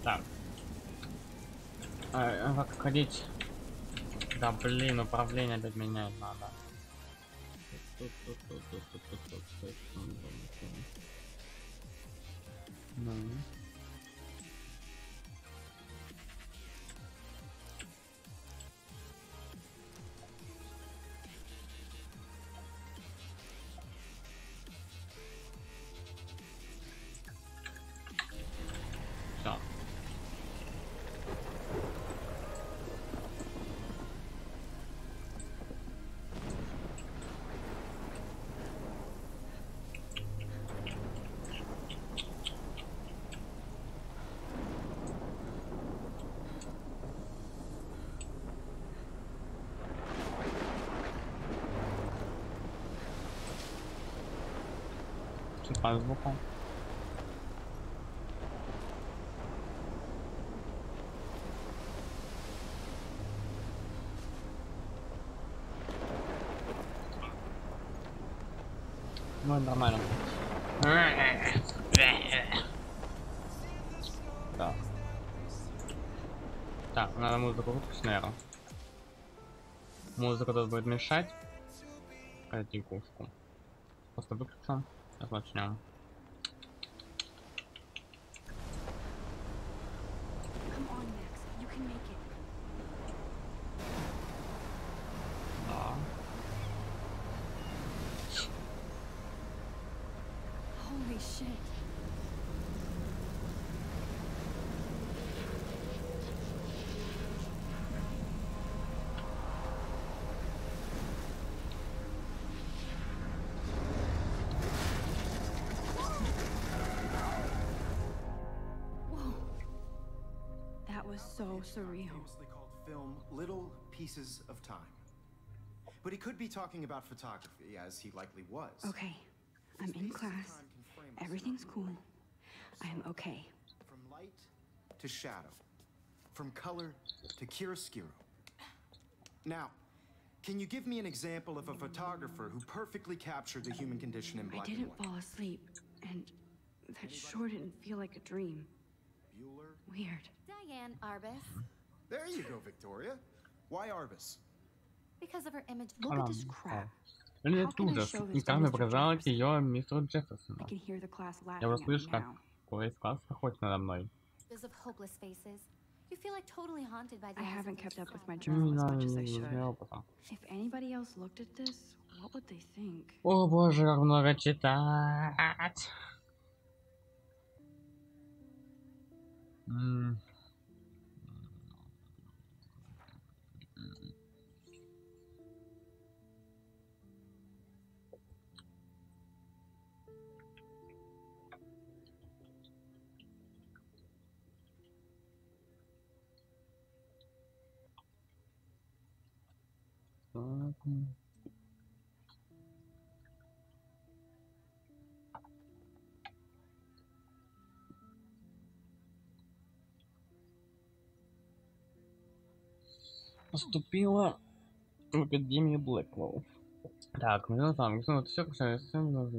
Так. Как ходить? Да, блин, управление опять менять надо. Ну. Все. По звуку. Ну, нормально. Да. Так, надо музыку выключить, наверное. Музыка тут будет мешать. Катикушку. Просто выключим. Сейчас начнем. Да. Holy shit. So surreal. Famously called film Little Pieces of Time. But he could be talking about photography, as he likely was. Okay, I'm in class. Everything's cool. I am okay. From light to shadow. From color to chiaroscuro. Now, Can you give me an example of a photographer who perfectly captured the human condition in I black and didn't white? fall asleep, and that sure didn't feel like a dream. Bueller? Weird. Diane Arbus. There you go, Victoria. Why Arbus? Because of her image. Look at this crap. Или How can I ужас. show И this to Кармен Mr. показала Jefferson? ее мистеру Джефферсону. I can hear the class Я laughing уже at me слышу, как now. весь класс охотится надо мной. Of hopeless faces. You feel like totally haunted by the I eyes of haven't these kept up with my strong journal Не as надо, much as I не should. опытом. If anybody else looked at this, what would they think? О боже, как много читать. Поступила в Академию Блэквелл. Так, ну там, ну все, касается думаю,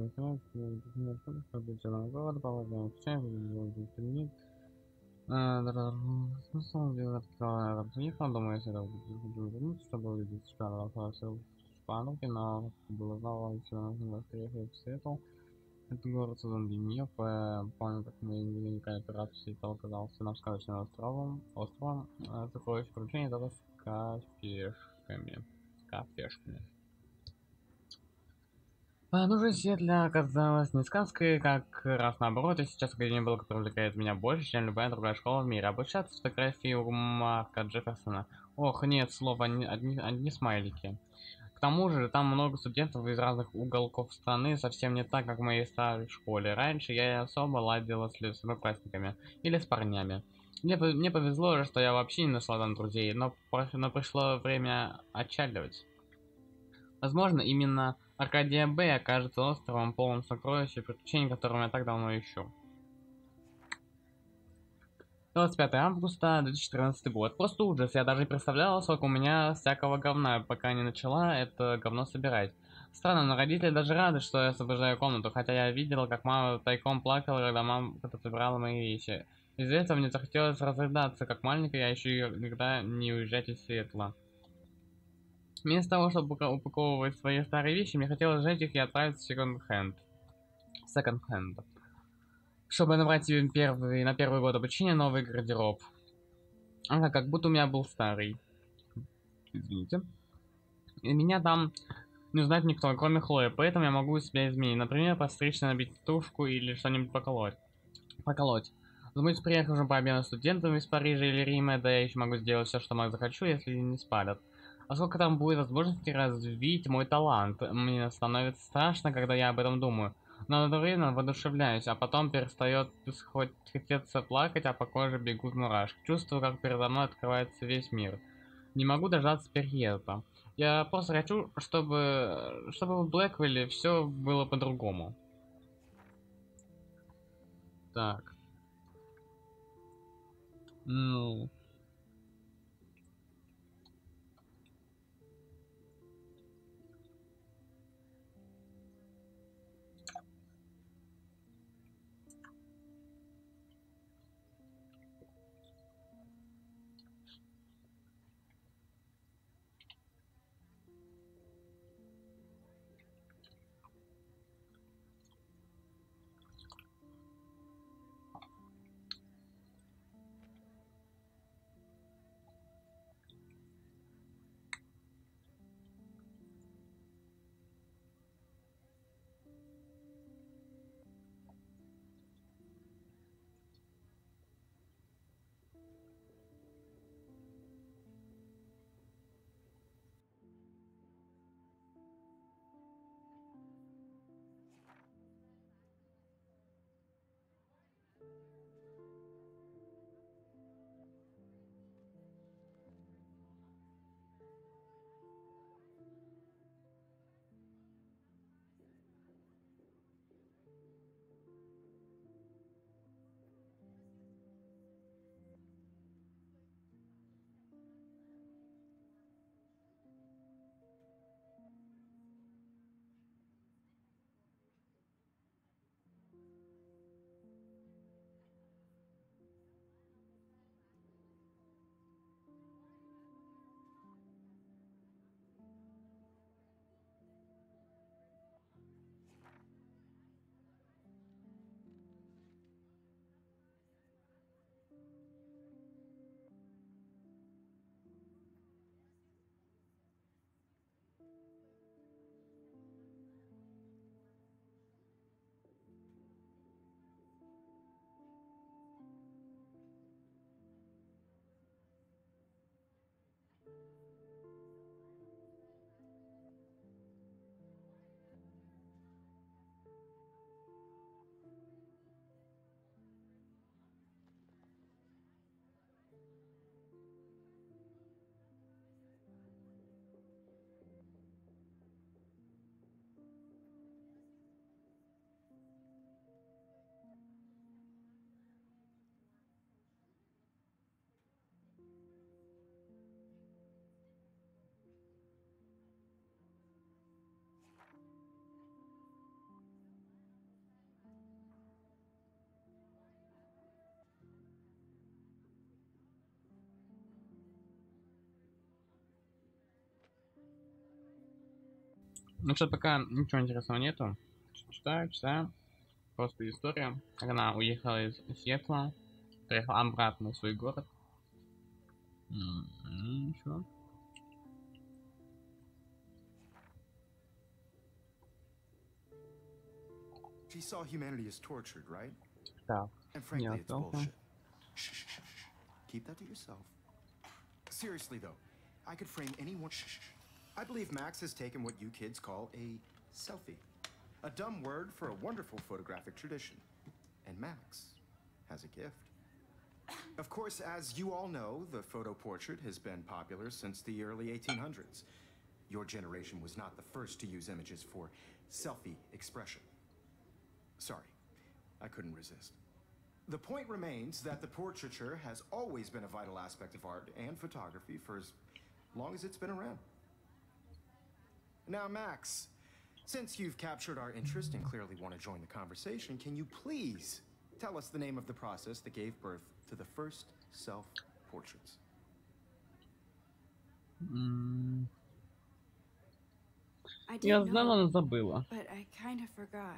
если это будет, чтобы увидеть шкалу, шпану, но было знало, что я посоветовал. Это город создан для нее, помню, как мы наверняка операцию и оказался на сказочным островом, сокровище приключений, это с кафешками. Нужен свет для оказалось не сказкой, как раз наоборот, и сейчас Академия была, которая увлекает меня больше, чем любая другая школа в мире. Обучаться фотографии у Марка Джефферсона. Ох, нет, слова, одни смайлики. К тому же, там много студентов из разных уголков страны, совсем не так, как в моей старой школе. Раньше я особо ладила с одноклассниками или с парнями. Мне повезло, что я вообще не нашла там друзей, но пришло время отчаливать. Возможно, именно Аркадия Б окажется островом, полным сокровищ и приключений, которым я так давно ищу. 25 августа 2014 год. Просто ужас. Я даже не представляла, сколько у меня всякого говна, пока не начала это говно собирать. Странно, но родители даже рады, что я освобождаю комнату, хотя я видела, как мама тайком плакала, когда мама собирала мои вещи. Из-за этого мне захотелось разрыдаться, как маленькая, я еще никогда не уезжать из Сиэтла. Вместо того, чтобы упаковывать свои старые вещи, мне хотелось сжечь их и отправить в секонд-хенд. Чтобы набрать себе на первый год обучения новый гардероб. Ага, как будто у меня был старый. Извините. И меня там не узнать никто, кроме Хлои, поэтому я могу себя изменить. Например, постричься, набить тушку или что-нибудь поколоть. Думаю, приехавшим по обмену студентам из Парижа или Рима, да я еще могу сделать все, что захочу, если не спалят. А сколько там будет возможности развить мой талант? Мне становится страшно, когда я об этом думаю. Но одновременно воодушевляюсь, а потом перестает хотеться плакать, а по коже бегут мурашки. Чувствую, как передо мной открывается весь мир. Не могу дождаться переезда. Я просто хочу, чтобы в Блэквилле все было по-другому. Так. Ну... Ну что, пока ничего интересного нету. Читаю. Просто история. Как она уехала из Сиэтла, приехала обратно в свой город. Ничего. She saw humanity as tortured, right? Так, And frankly, it's ясно. bullshit. Shh. Keep that to yourself. Seriously, though, I could frame anyone. Shh. I believe Max has taken what you kids call a selfie. A dumb word for a wonderful photographic tradition. And Max has a gift. Of course, as you all know, the photo portrait has been popular since the early 1800s. Your generation was not the first to use images for selfie expression. Sorry, I couldn't resist. The point remains that the portraiture has always been a vital aspect of art and photography for as long as it's been around. Now, Max, since you've captured our interest and clearly want to join the conversation, can you please tell us the name of the process that gave birth to the first self-portraits? I Я did знала, know, но забыла. but I kind of forgot.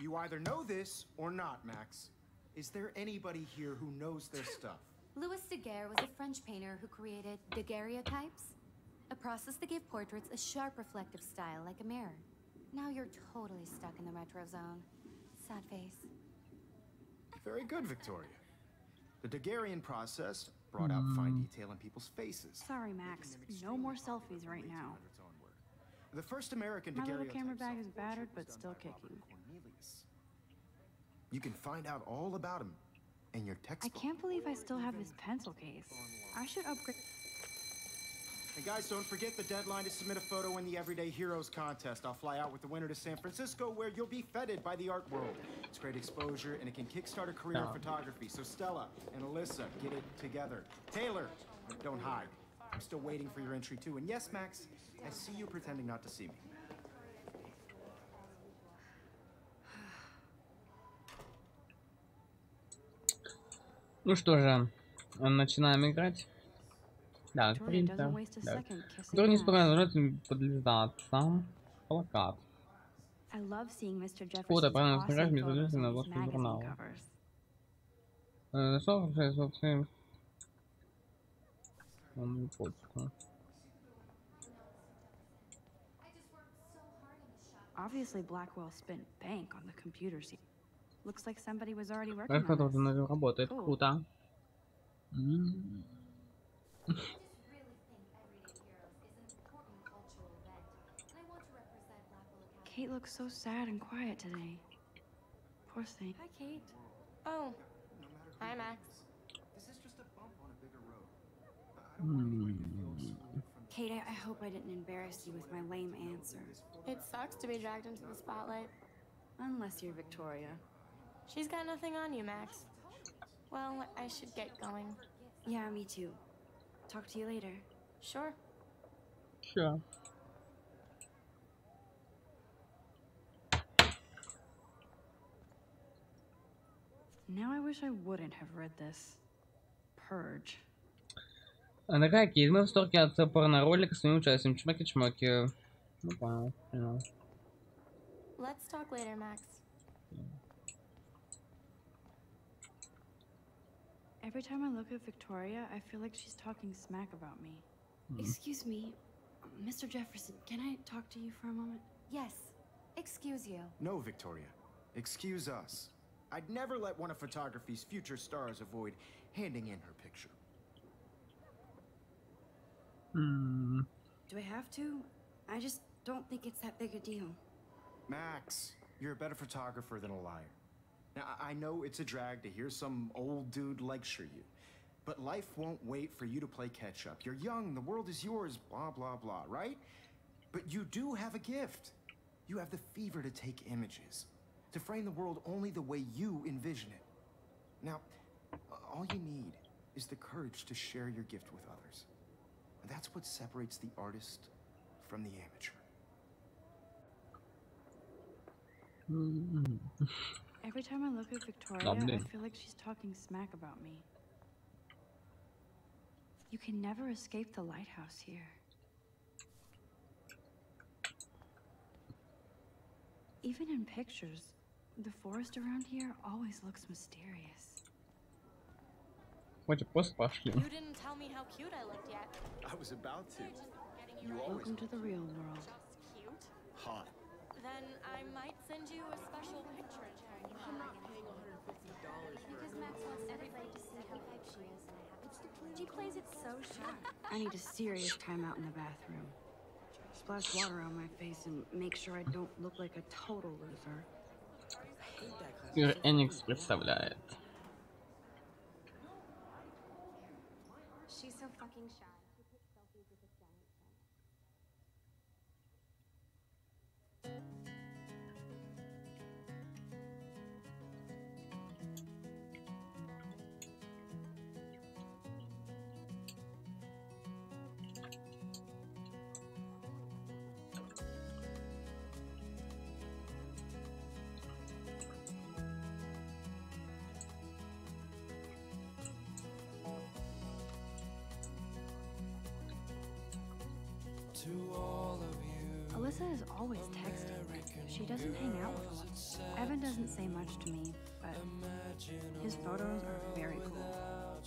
You either know this or not, Max. Is there anybody here who knows their stuff? Louis Daguerre was a French painter who created daguerreotypes, a process that gave portraits a sharp reflective style like a mirror. Now you're totally stuck in the retro zone. Sad face. Very good, Victoria. The Daguerrean process brought out fine detail in people's faces. Sorry, Max. No more selfies right now. The first American My little daguerreotype camera bag is self-portrait battered, was but done still by Robert kicking. Cornelius. You can find out all about him in your I textbook. can't believe I still have this pencil case. I should upgrade. And guys, don't forget the deadline to submit a photo in the Everyday Heroes contest. I'll fly out with the winner to San Francisco, where you'll be feted by the art world. It's great exposure, and it can kickstart a career in photography. So Stella and Alyssa, get it together. Taylor, don't hide. I'm still waiting for your entry too. And yes, Max, I see you pretending not to see me. Ну что же, начинаем играть. Да, Victoria doesn't принтер. waste a Да. second kissing Который не ass. справляется нажать подлизаться. Плакат. I love seeing Mr. Фото, Jefferson's правильно awesome сказать, photos между on на these вашем magazine журнале. covers. Собственно, почту. Obviously, Blackwell spent bank on the computer scene. Looks like somebody was already working Как это on this. работает? Cool. Круто. I just really think Everyday Heroes is an important cultural event, and I want to represent Blackwell Academy. Kate looks so sad and quiet today. Poor thing. Hi, Kate. Oh, hi, Max. This is just a bump on a bigger road. I don't want anybody to feel excluded from Kate, I hope I didn't embarrass you with my lame answer. It sucks to be dragged into the spotlight. Unless you're Victoria. She's got nothing on you, Max. Well, I should get going. Yeah, me too. Talk to you later. Sure. Sure. Now I wish I wouldn't have read this. Purge. Дорогая Кейт, мы в восторге от порно-ролика с своим участием. Чмоки-чмоки. Ну, понял. Let's talk later, Max. Every time I look at Victoria, I feel like she's talking smack about me. Excuse me, Mr. Jefferson, can I talk to you for a moment? Yes. Excuse you. No, Victoria. Excuse us. I'd never let one of photography's future stars avoid handing in her picture. Do I have to? I just don't think it's that big a deal. Max, you're a better photographer than a liar. Now, I know it's a drag to hear some old dude lecture you, but life won't wait for you to play catch up. You're young, the world is yours, blah, blah, blah, right? But you do have a gift. You have the fever to take images, to frame the world only the way you envision it. Now, all you need is the courage to share your gift with others. And that's what separates the artist from the amateur. Every time I look at Victoria, Lovely. I feel like she's talking smack about me. You can never escape the lighthouse here. Even in pictures, the forest around here always looks mysterious. Хоть пост пошли. You didn't tell me how cute I looked yet. I was about to. Getting You your always Welcome to the real world. just cute. hot. Then I might send you a special picture. I'm not paying $150 Because for Max wants everybody to see how hype she is. She plays it so sharp. I need a serious timeout in the bathroom. Splash water on my face and make sure I don't look like a total loser. Enix представляет. She's so fucking shy. She takes selfies with a giant fan. Alyssa is always texting, but she doesn't hang out with a lot. Evan doesn't say much to me, but his photos are very cool.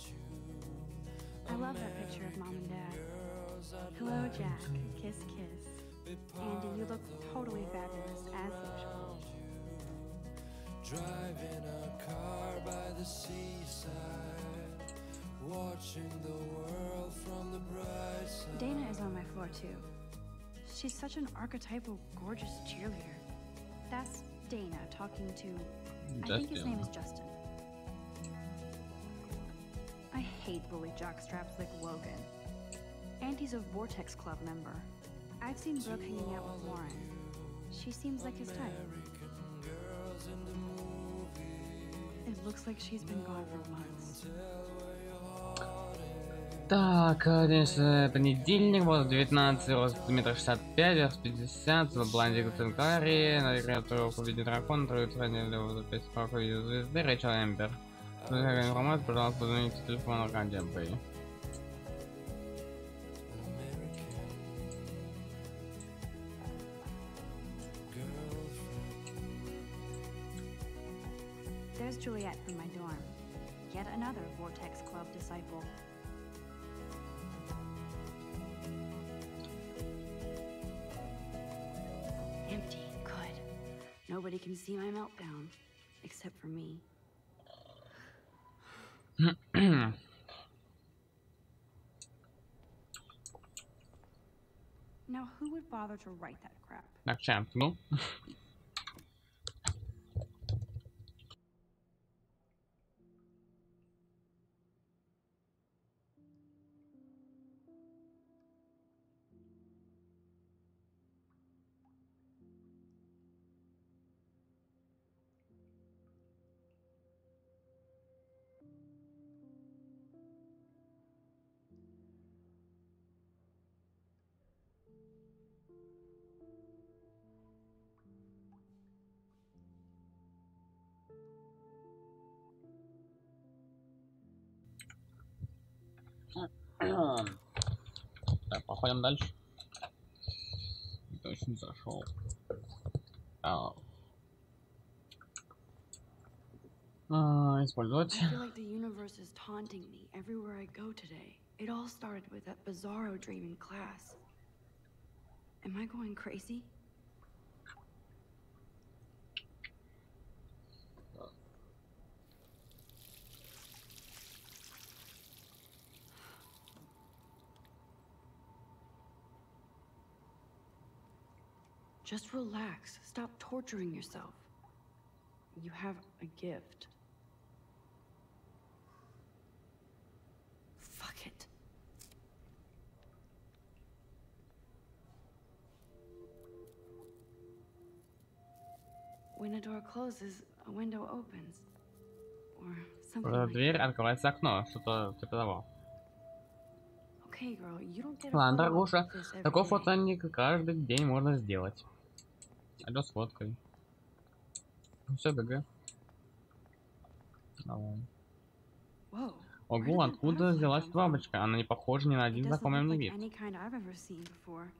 I love that picture of Mom and Dad. Hello, Jack. Kiss, kiss. Andy, you look totally fabulous, as usual. Driving a car by the seaside, watching the world from the bright side. Dana is on my floor, too. She's such an archetypal, gorgeous cheerleader. That's Dana talking to... I think his name is Justin. I hate bully jockstraps like Logan. Auntie's a Vortex Club member. I've seen Brooke hanging out with Warren. She seems like his type. It looks like she's been gone for months. Так, конечно, понедельник, вот 19, рост метр 65, вес 50, блондик Цинкари, на клавиатуру в виде дракона, трое сравнили 5 справок в виде звезды, Рэйчел Эмбер. Для информации, пожалуйста, позвоните телефон Аркадия Бэй. There's Juliet from my dorm. Yet another Vortex Club disciple. Empty. Good. Nobody can see my meltdown. Except for me. Now who would bother to write that crap? Так, чампну. Так, походим дальше. Точно зашел. Использовать. I feel like the universe is taunting me everywhere I go today. It all started with that bizarro dream in class. Am I going crazy? Just relax. Stop torturing yourself. You have a gift. Fuck it. When a door closes, a window opens. Or something like Дверь, that. открывается окно, что-то типа того. Okay, girl, you don't get a Ладно, photo дорогуша, like this every такой day. фотоник каждый день можно сделать. Алло, с фоткой. Все, ГГ. Давай. Whoa. Ого, откуда взялась бабочка? Она не похожа ни на It один doesn't знакомый look мне like вид. any kind I've ever seen before.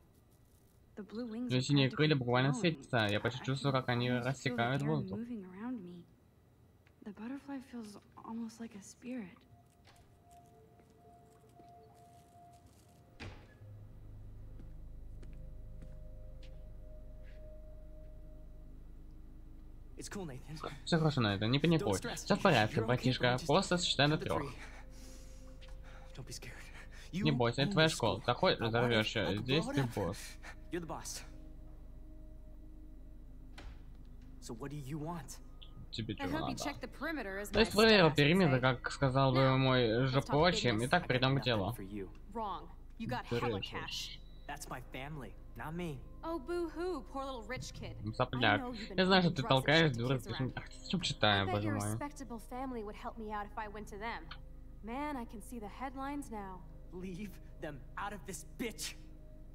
The blue wings Ее are синие крылья practically буквально glowing. светятся. Я почти чувствую, как они I can feel the рассекают air воздух. moving around me. The butterfly feels almost like a spirit. It's cool, Nathan. Все хорошо, на это, не паникуй. Все в порядке, братишка. Просто сосчитай до 3. Don't be scared. Не бойся, это твоя школа. Такой разорвешься. Здесь ты босс. You're the boss. So what do you want? Тебе I чего hope you надо? check the perimeter, as То my есть проверил staff would периметр, say. как сказал бы мой жопочем. Итак, перейдем к делу. For you. Wrong. You got hella cash. That's my family, not me. Oh, boo-hoo, poor little rich kid. Сопляк. Я знаю, что ты толкаешь дуры. Зачем читаю, I bet боже your мой. respectable family would help me out if I went to them. Man, I can see the headlines now. Leave them out of this bitch.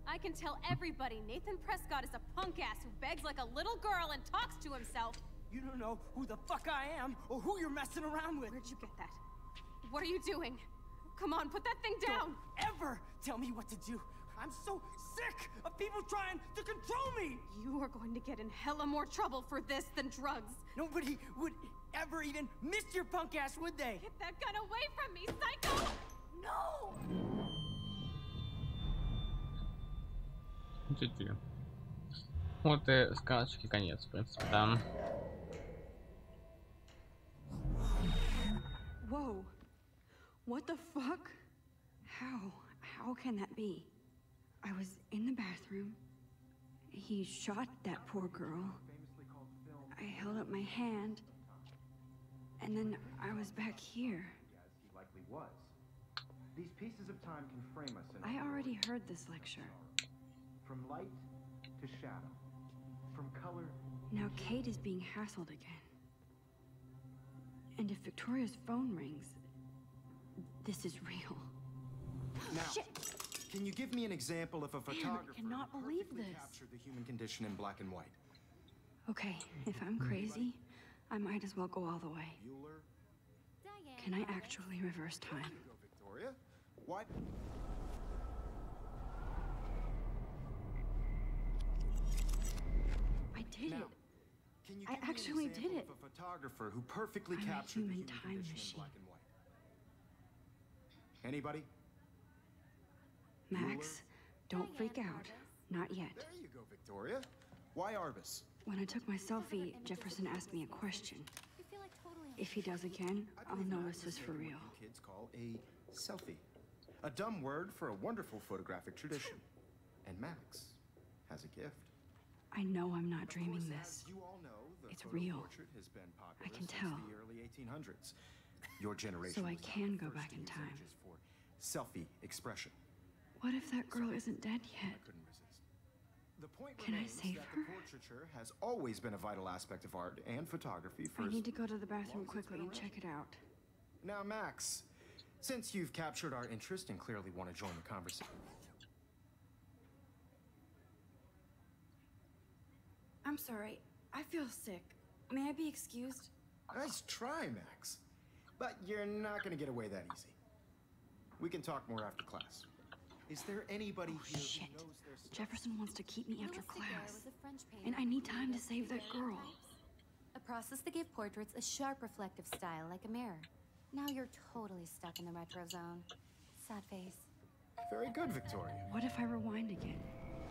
I can tell everybody Nathan Prescott is a punk ass who begs like a little girl and talks to himself. You don't know who the fuck I am or who you're messing around with. Where'd you get that? What are you doing? Come on, put that thing down. Don't ever tell me what to do. I'm so sick of people trying to control me. You are going to get in hella more trouble for this than drugs. Nobody would ever even miss your punk ass, would they? Get that gun away from me, psycho! No! Чуть-чуть. Вот и сказочки конец, в принципе, да. Whoa. What the fuck? How can that be? I was in the bathroom. He shot that poor girl. I held up my hand. And then I was back here. As he likely was. These pieces of time can frame us in I already heard this lecture. from light to shadow, from color. Now Kate is being hassled again. And if Victoria's phone rings, this is real. Now, Shit! can you give me an example of a photographer cannot who believe perfectly this. captured the human condition in black and white? Okay, if I'm crazy, I might as well go all the way. Bueller? Diane. Can I actually reverse time? There you go, Victoria. Why? I did Now, it. can you I give me an actually did example it. of a photographer who perfectly I'm a captured the human human time condition machine. in black and white? Anybody? Max, don't freak out. Not yet. There you go, Victoria. Why Arbus? When I took my selfie, Jefferson asked me a question. You feel like totally If he does again, I'll know this is for What real. you kids call a selfie. A dumb word for a wonderful photographic tradition. And Max has a gift. I know I'm not Of dreaming course, this. as you all know, the It's photo real. portrait has been popular I can since tell. the early 1800s. Your generation So I was the can go first back to in use time. images for selfie expression. What if that girl isn't dead I yet? couldn't resist. The point Can I remains save that her? the portraiture has always been a vital aspect of art and photography for I as need to go to the bathroom long as it's quickly been and check it out. Now, Max, since you've captured our interest and clearly want to join the conversation. I'm sorry. I feel sick. May I be excused? Nice try, Max. But you're not going to get away that easy. We can talk more after class. Is there anybody here Shit. who knows their stuff? Jefferson wants to keep me after Louis Daguerre class. was a French painter And I who need time to created save that the girl. A process that gave portraits a sharp reflective style like a mirror. Now you're totally stuck in the retro zone. Sad face. Very good, Victoria. What if I rewind again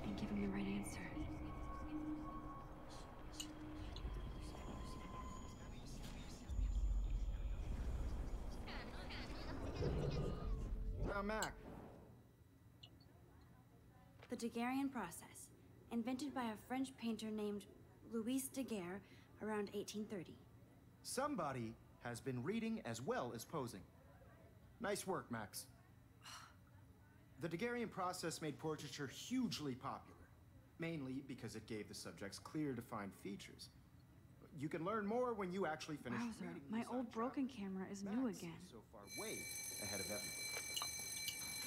and give him the right answer? Now, Mac, The Daguerrean process, invented by a French painter named Louis Daguerre around 1830. somebody has been reading as well as posing. Nice work, Max. The Daguerrean process made portraiture hugely popular, mainly because it gave the subjects clear, defined features. You can learn more when you actually finish Wowzer, reading my these old on broken track. camera is Max new is again. so far way ahead of everyone.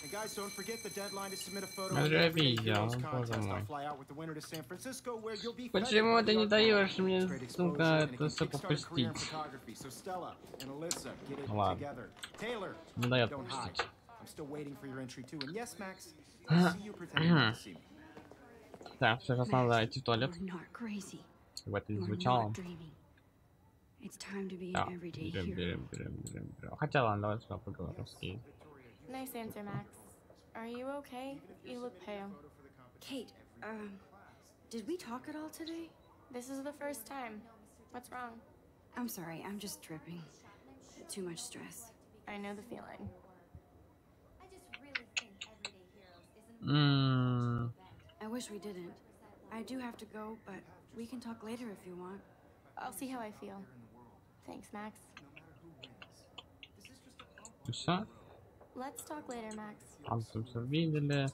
And guys, don't forget the deadline to submit a photo. Я in the же Everyday видел, Heroes боже contest. мой. I'll fly out with the winner to San Francisco, where you'll be Почему feted by ты не the даешь art мне, form. It's great сука, exposure, and it это can всё kickstart a career in попустить? photography. So Stella and Alyssa, get it Ладно. together. Taylor, Не дает don't hide. попустить. I'm still waiting for your entry too. And yes, Max, I see you pretending not to see me. Так, сейчас надо идти в туалет. You're not crazy. В это не You're звучало. not dreaming. It's time to be Да, an everyday берем. hero. Хотя ладно, давай сюда поговорим с Кейт. Nice answer, Max. Are you okay? You look pale. Kate, did we talk at all today? This is the first time. What's wrong? I'm sorry, I'm just tripping. Too much stress. I know the feeling. I just really think everyday heroes isn't I wish we didn't. I do have to go, but we can talk later if you want. I'll see how I feel. Thanks, Max. Все? Let's talk later, Max. Мы все видели.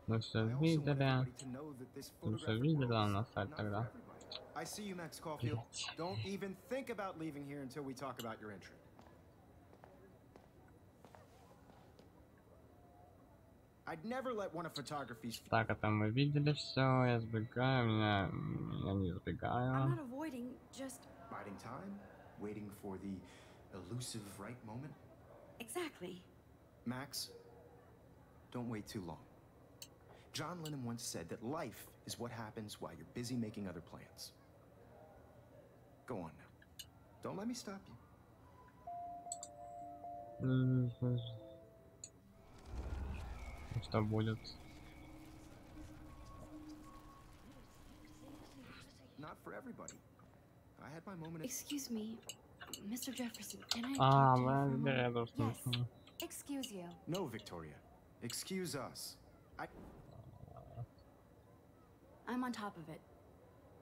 Мы все видели. Мы все видели, ладно, оставить тогда. I see you, Max Caulfield. Don't even think about leaving here until we talk about your entry. I'd never let one of photography's. Так, это мы видели все. Я сбегаю, я не I'm сбегаю. not avoiding, just Biding time, waiting for the elusive right moment. exactly. Max, don't wait too long. John Lennon once said that life is what happens while you're busy making other plans. Go on now. Don't let me stop you. Что будет? Not for everybody. I had my moment. Excuse me, Mr. Jefferson, can I А, talk to you for a мы moment? рядом. Yes. Excuse you. No, Victoria. Excuse us. I'm on top of it.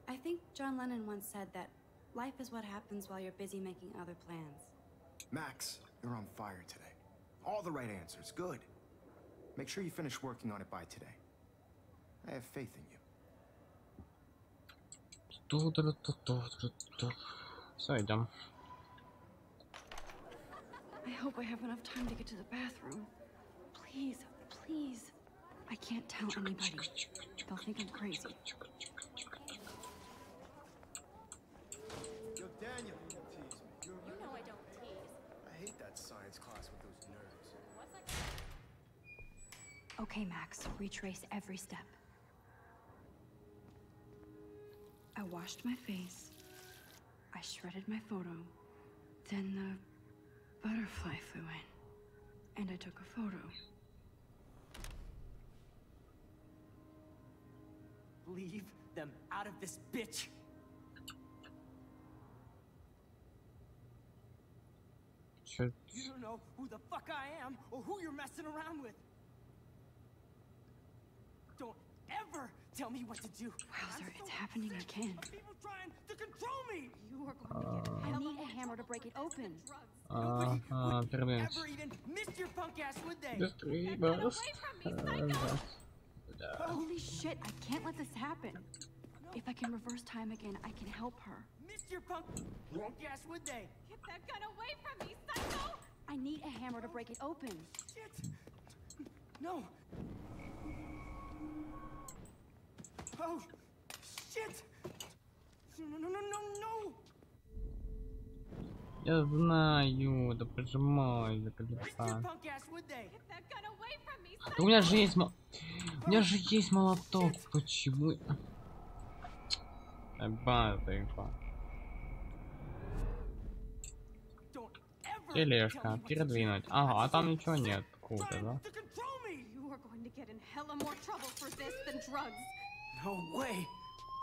I think John Lennon once said that life is what happens while you're busy making other plans. Max, you're on fire today. All the right answers. Good. Make sure you finish working on it by today. I have faith in you. Все, идем. I hope I have enough time to get to the bathroom. Please, please. I can't tell anybody. They'll think I'm crazy. Yo, Daniel, you tease me. You know I don't tease. I hate that science class with those nerds. What's that? Okay, Max, retrace every step. I washed my face. I shredded my photo. Then the butterfly flew in. And I took a photo. Leave them out of this bitch. Чё? You don't know who the fuck I am or who you're messing around with. Don't ever tell me what to do. Wowzer, it's happening again. People trying to control me. You are going to get... I need a hammer to break it open. Nobody would Терминс. ever even miss your punk ass, would they? Дистрибас. Holy shit, I can't let this happen. If I can reverse time again, I can help her. Miss your punk ass, would they? Get that gun away from me, psycho! I need a hammer to break it open. Shit. No. Oh, shit. No. Я знаю, да прижимай за Miss your колеса. punk ass, would they? Get that gun away from me, У меня же есть у меня же есть молоток. Почему? Базыка. Don't ever Тележка. Передвинуть. Ага, а там ничего нет. Круто, да? to control me. You are going to get in hella more trouble for this than drugs. No way.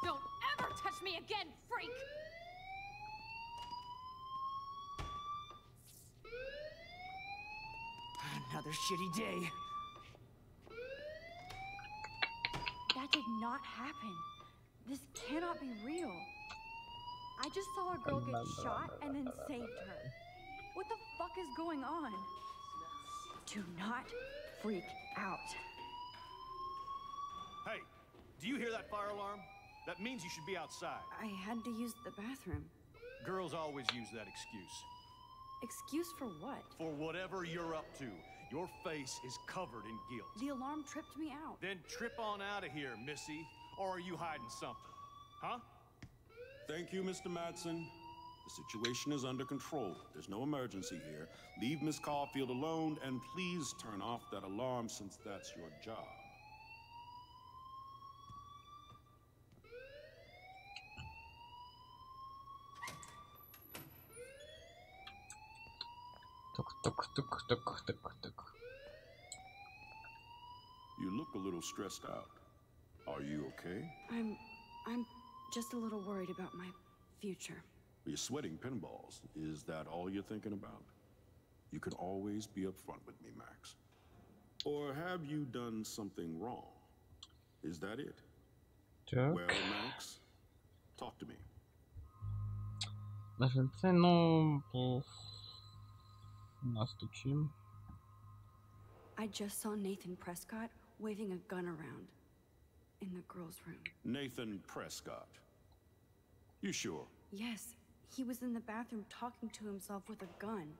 Don't ever touch me again, freak! Another shitty day. That did not happen. This cannot be real. I just saw a girl get shot and then saved her. What the fuck is going on? Do not freak out. Hey, do you hear that fire alarm? That means you should be outside. I had to use the bathroom. Girls always use that excuse. Excuse for what? For whatever you're up to, your face is covered in guilt. The alarm tripped me out. Then trip on out of here, Missy. Or are you hiding something? Huh? Thank you, Mr. Madsen. The situation is under control. There's no emergency here. Leave Miss Caulfield alone, and please turn off that alarm since that's your job. Тук-тук-тук-тук-тук-тук. You look a little stressed out. Are you okay? I'm just a little worried about my future. You're sweating pinballs. Is that all you're thinking about? You can always be upfront with me, Max. Or have you done something wrong? Is that it? Так. Well, Max, talk to me. Настучим. I just saw Nathan Prescott waving a gun around in the girls' room. Nathan Prescott. You sure? Yes, he was in the bathroom talking to himself with a gun.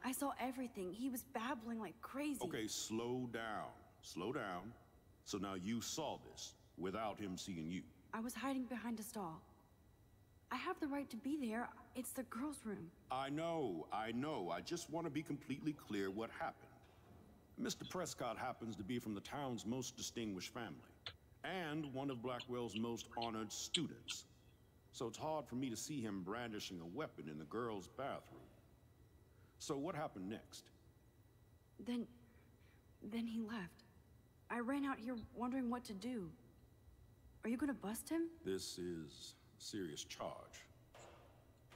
I saw everything. He was babbling like crazy. Okay, slow down. Slow down. So now you saw this without him seeing you. I was hiding behind a stall. I have the right to be there. It's the girls' room. I know. I just want to be completely clear what happened. Mr. Prescott happens to be from the town's most distinguished family, and one of Blackwell's most honored students. So it's hard for me to see him brandishing a weapon in the girls' bathroom. So what happened next? Then he left. I ran out here wondering what to do. Are you gonna bust him? This is a serious charge.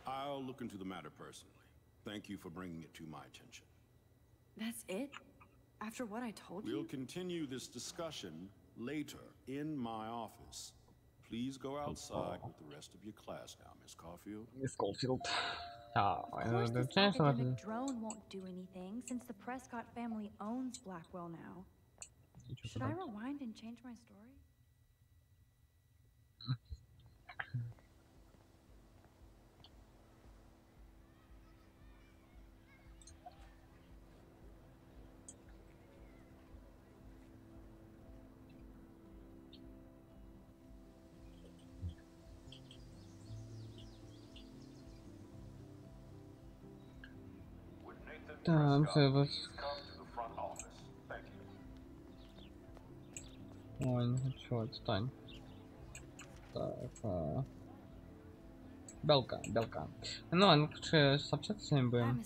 I'll look into the matter personally. Thank you for bringing it to my attention. That's it? After what I told you? We'll continue this discussion later in my office. Please go outside with the rest of your class now, Miss Caulfield. Miss Caulfield. Of course, this academic drone won't do anything since the Prescott family owns Blackwell now. Should I rewind and change my story? Там все. Ой, не хочу, отстань. Так, Белка. Ну, ладно, лучше сообщаться с ними будем.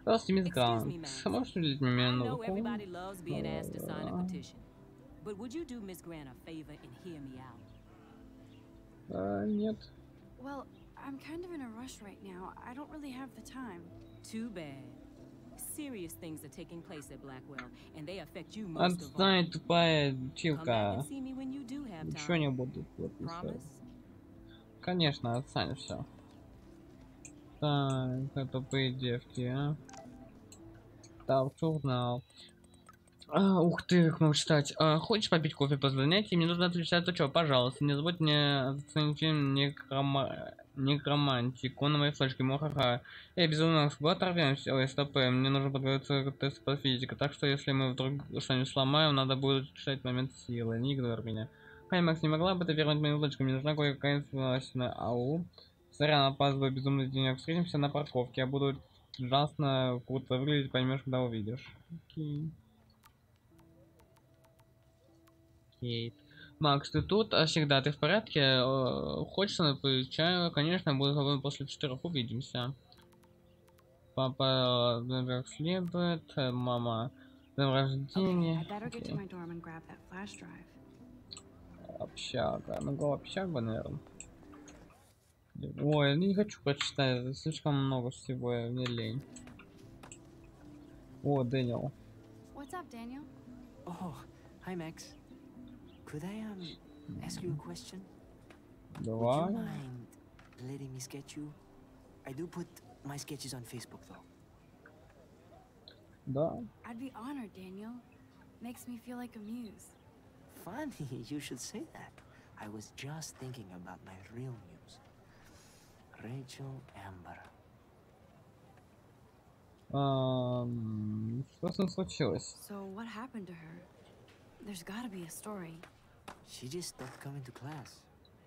Здравствуйте, мисс Грант. Можете уделить мне минутку? Нет. Well, I'm kind of in a rush right now. I don't really have the time. Too bad. Serious things are taking place at Blackwell, and they affect you most of all. Отстань, тупая девка. Ничего не буду подписывать. Конечно, отстань, все. Так, это тупые девки, а. Так, журнал. Ух ты, как много читать. Хочешь попить кофе по занятии? Мне нужно отвечать, то что, пожалуйста, не забудь мне оценить фильм Некромантик. Он на моей флешке, мохаха. Безумно, скоро оторвемся. Ой, стоп, мне нужно подготовиться к тесту по физике. Так что, если мы вдруг что-нибудь сломаем, надо будет читать момент силы. Не игнорь меня. Хай, Макс, не могла бы ты вернуть мою флешку? Мне нужна кое-какая информация. Ау. Сорян, опаздываю, безумный денек. Встретимся на парковке. Я буду ужасно круто выглядеть, поймешь, когда увидишь. Окей. Окей. Макс, ты тут? А всегда ты в порядке? Хочешь на чаю? Конечно, буду с тобой после 4. Увидимся. Папа, как следует. Мама, день рождения. Общага. Ну-ка, общага, наверное. Ой, я не хочу прочитать. Слишком много всего, мне лень. О, Дэниел. What's up, Daniel? Oh, hi, Max. Could I ask you a question? Давай. Would you mind letting me sketch you? I do put my sketches on Facebook, though. Да. I'd be honored, Daniel. Makes me feel like a muse. Funny, you should say that. I was just thinking about my real muse, Rachel Amber. Что с ним случилось? So what happened to her? There's gotta be a story. She just stopped coming to class.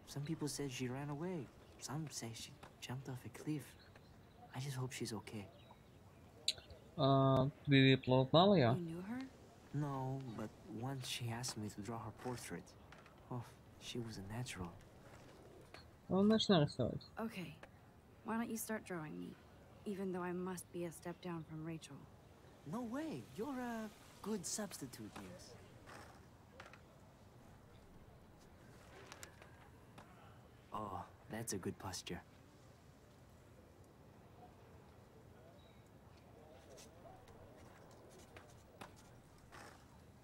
Some people said she ran away. Some say she jumped off a cliff. I just hope she's okay. Ты узнал ее? You knew her? No, but once she asked me to draw her portrait. Oh, she was a natural. Ну, начни рисовать. Okay. Why don't you start drawing me? Even though I must be a step down from Rachel. No way. You're a good substitute, Muse. Oh, that's a good posture.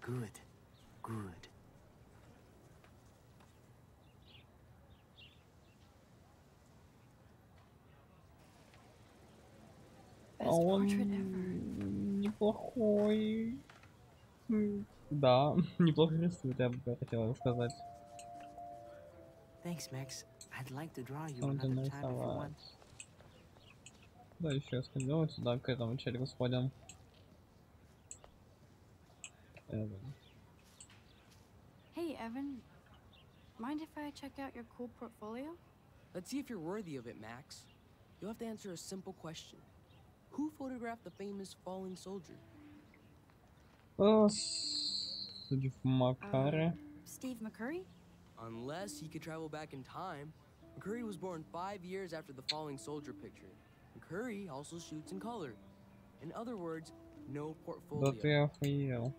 Good. Good. А он неплохой. Да, неплохо рисует, я бы хотел сказать. Thanks, Max. I'd like to draw you Он another time if you want. Да, еще сходил вот сюда, к этому челику сходим. Hey, Evan. Mind if I check out your cool portfolio? Let's see if you're worthy of it, Max. You'll have to answer a simple question. Who photographed the famous falling soldier? Судя по Макаре. Steve McCurry? Unless he could travel back in time. McCurry was born 5 years after the falling soldier picture. McCurry also shoots in color. In other words, no portfolio. Да ты охуел.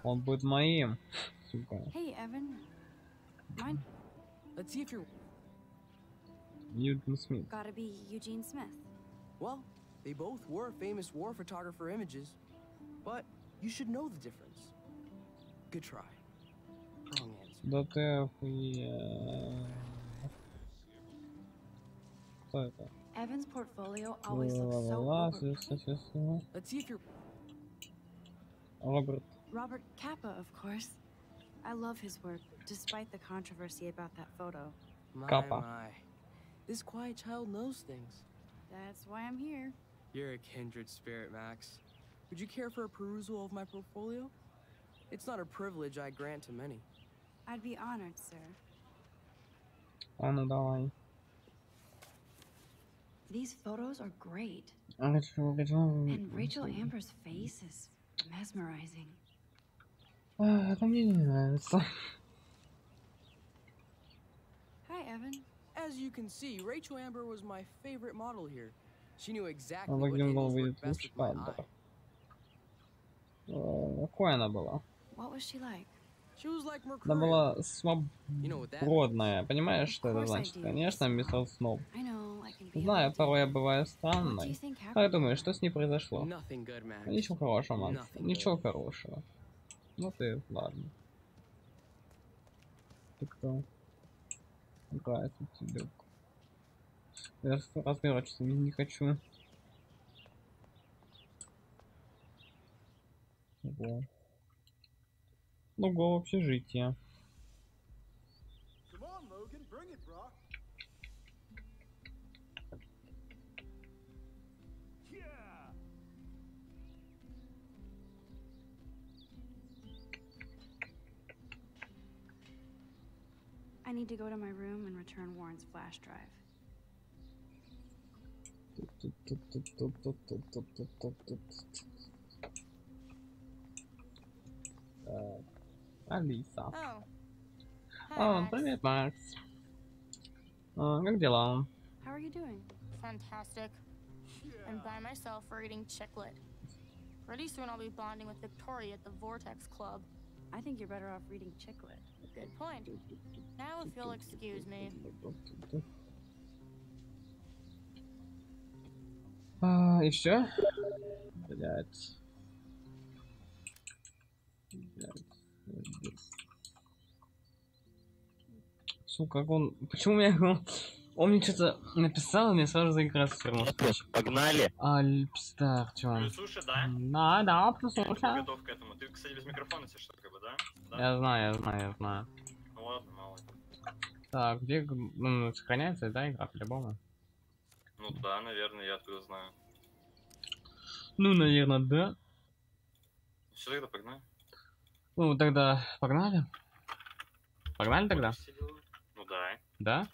Он будет моим. Сука. Hey, Evan. Mind? Let's see if you're... Newton Smith. Gotta be Eugene Smith. Well, they both were famous war photographer images, but you should know the difference. Good try. Wrong answer. Да ты охуел. Кто это? Evan's portfolio always looks so overpriced. Let's see if you're... Robert Capa, of course. I love his work, despite the controversy about that photo. My. This quiet child knows things. That's why I'm here. You're a kindred spirit, Max. Would you care for a perusal of my portfolio? It's not a privilege I grant to many. I'd be honored, sir. А ну давай. These photos are great. And Rachel Amber's face is mesmerizing. Это мне не нравится. Hi, Evan. As you can see, Rachel Amber was my favorite model here. She knew exactly Он what выглядел angles worked best with my eye. Какой она была? What was she like? She was like Она Mercury. была свободная. Понимаешь, что это значит? Конечно, мистер Сноб. Знаю, порой я бываю странной. А я думаю, что с ней произошло? Ничего хорошего, Макс. Ничего хорошего. Ну ты, ладно. Ты кто? Нравится тебе. Я разбираться не хочу. Ого. Ого, общежитие. I need to go to my room and return Warren's flash drive. Алиса. Hi, Привет, Макс. Как дела? How are you doing? Fantastic. I'm by myself reading Chicklet. Pretty soon I'll be bonding with Victoria at the Vortex Club. I think you're better off reading Chicklet. Good point. Now if you'll excuse me. И все? Блять. Сука, как он... Почему у меня... Он мне что-то написал, и мне сразу за игра свернулся. Погнали! Альпстар, чё? Плюсуши, да? Да, плюсуши. Ты готов к этому. Ты, кстати, без микрофона сидишь, как бы, да? Я знаю. Ну ладно, мало. Так, где... Ну, сохраняется, да, игра по-любому? Ну да, наверное, я откуда знаю. Ну, наверное, да. Все, тогда погнали. Ну, тогда погнали. Погнали тогда? Ну да. Да?